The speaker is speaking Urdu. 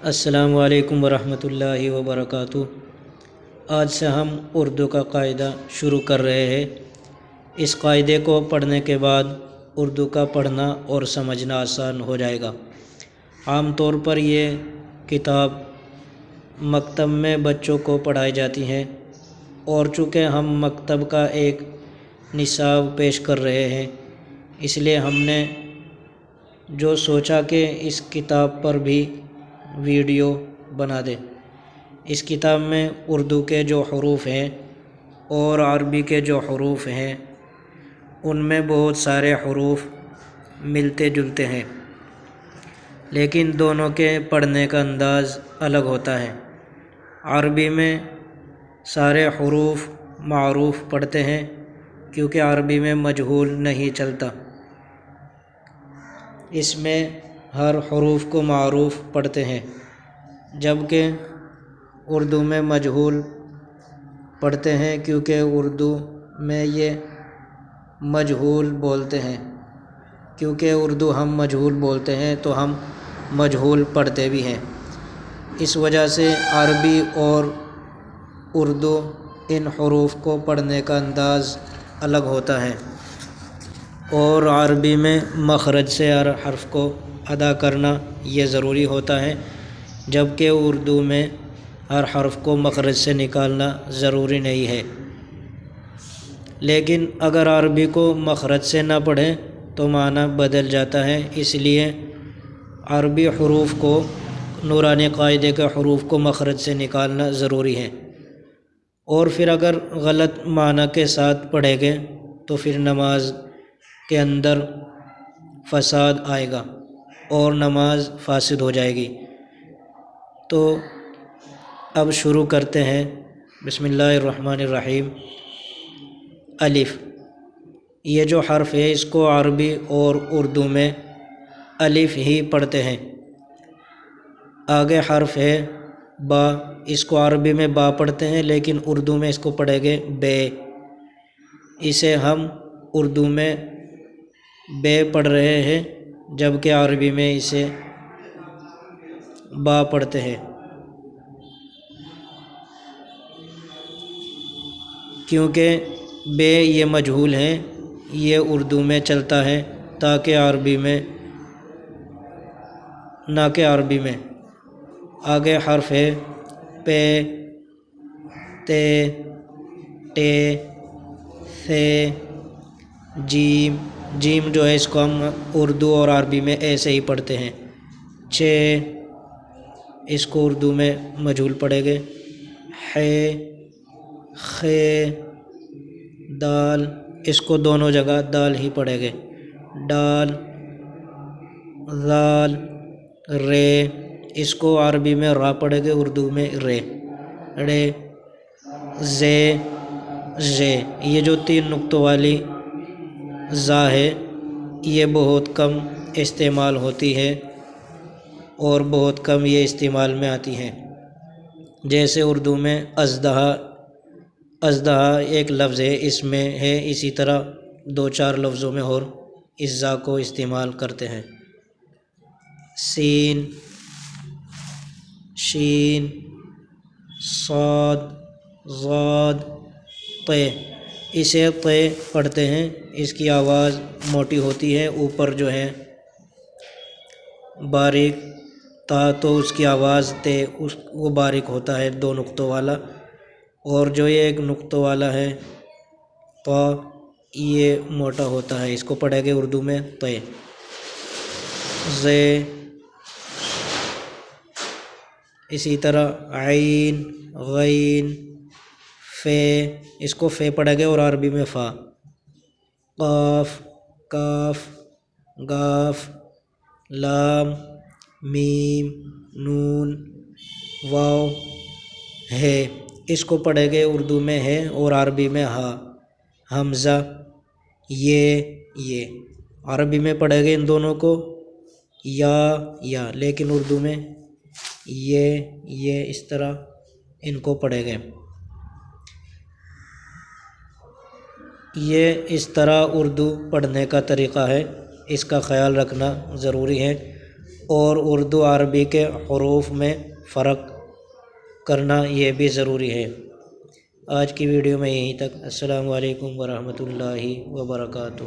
السلام علیکم ورحمۃ اللہ وبرکاتہ۔ آج سے ہم اردو کا قاعدہ شروع کر رہے ہیں۔ اس قاعدے کو پڑھنے کے بعد اردو کا پڑھنا اور سمجھنا آسان ہو جائے گا۔ عام طور پر یہ کتاب مکتب میں بچوں کو پڑھائی جاتی ہے، اور چونکہ ہم مکتب کا ایک نصاب پیش کر رہے ہیں، اس لیے ہم نے جو سوچا کہ اس کتاب پر بھی ویڈیو بنا دے۔ اس کتاب میں اردو کے جو حروف ہیں اور عربی کے جو حروف ہیں، ان میں بہت سارے حروف ملتے جلتے ہیں، لیکن دونوں کے پڑھنے کا انداز الگ ہوتا ہے۔ عربی میں سارے حروف معروف پڑھتے ہیں، کیونکہ عربی میں مجہول نہیں چلتا۔ اس میں ہر حروف کو معروف پڑھتے ہیں، جبکہ اردو میں مجہول پڑھتے ہیں، کیونکہ اردو میں یہ مجہول بولتے ہیں۔ کیونکہ اردو ہم مجہول بولتے ہیں تو ہم مجہول پڑھتے بھی ہیں۔ اس وجہ سے عربی اور اردو ان حروف کو پڑھنے کا انداز الگ ہوتا ہے، اور عربی میں مخرج سے ہر حرف کو ادا کرنا یہ ضروری ہوتا ہے، جبکہ اردو میں ہر حرف کو مخرج سے نکالنا ضروری نہیں ہے۔ لیکن اگر عربی کو مخرج سے نہ پڑھیں تو معنی بدل جاتا ہے، اس لیے عربی حروف کو، نورانی قاعدے کے حروف کو مخرج سے نکالنا ضروری ہے، اور پھر اگر غلط معنی کے ساتھ پڑھیں گے تو پھر نماز کے اندر فساد آئے گا اور نماز فاسد ہو جائے گی۔ تو اب شروع کرتے ہیں۔ بسم اللہ الرحمن الرحیم۔ الف، یہ جو حرف ہے اس کو عربی اور اردو میں الف ہی پڑھتے ہیں۔ آگے حرف ہے با، اس کو عربی میں با پڑھتے ہیں، لیکن اردو میں اس کو پڑھیں گے بے۔ اسے ہم اردو میں بے پڑھ رہے ہیں، جبکہ عربی میں اسے با پڑھتے ہیں، کیونکہ بے یہ مجہول ہیں، یہ اردو میں چلتا ہے تاکہ عربی میں نہ کہ عربی میں۔ آگے حرف ہے پے، تے، ٹے، ثے، جیم۔ جیم جو ہے اس کو ہم اردو اور عربی میں ایسے ہی پڑھتے ہیں۔ چے، اس کو اردو میں مجہول پڑھیں گے۔ ہے، خے، دال، اس کو دونوں جگہ دال ہی پڑھیں گے۔ ڈال، ذال، رے، اس کو عربی میں را پڑھیں گے، اردو میں رے۔ رے، زے، زے، یہ جو 3 نقطوں والی زا ہے یہ بہت کم استعمال ہوتی ہے اور بہت کم یہ استعمال میں آتی ہے۔ جیسے اردو میں اژدہا، اژدہا ایک لفظ ہے، اس میں ہے، اسی طرح 2-4 لفظوں میں اور اس زا کو استعمال کرتے ہیں۔ سین، شین، صاد، ضاد، طے، اسے طے پڑھتے ہیں۔ اس کی آواز موٹی ہوتی ہے، اوپر جو ہے باریک تا، تو اس کی آواز تے، وہ باریک ہوتا ہے 2 نقطوں والا، اور جو یہ 1 نقطوں والا ہے طا، یہ موٹا ہوتا ہے، اس کو پڑھیں گے اردو میں طے۔ زے، اسی طرح عین، غین، فے، اس کو فے پڑھیں گے اور عربی میں فا۔ قاف، کاف، گاف، لام، میم، نون، واو، ہے، اس کو پڑھیں گے اردو میں ہے اور عربی میں ہا۔ حمزہ، یہ عربی میں پڑھیں گے ان دونوں کو یا، لیکن اردو میں یہ اس طرح ان کو پڑھیں گے۔ یہ اس طرح اردو پڑھنے کا طریقہ ہے، اس کا خیال رکھنا ضروری ہے۔ اور اردو عربی کے حروف میں فرق کرنا یہ بھی ضروری ہے۔ آج کی ویڈیو میں یہیں تک۔ السلام علیکم ورحمۃ اللہ وبرکاتہ۔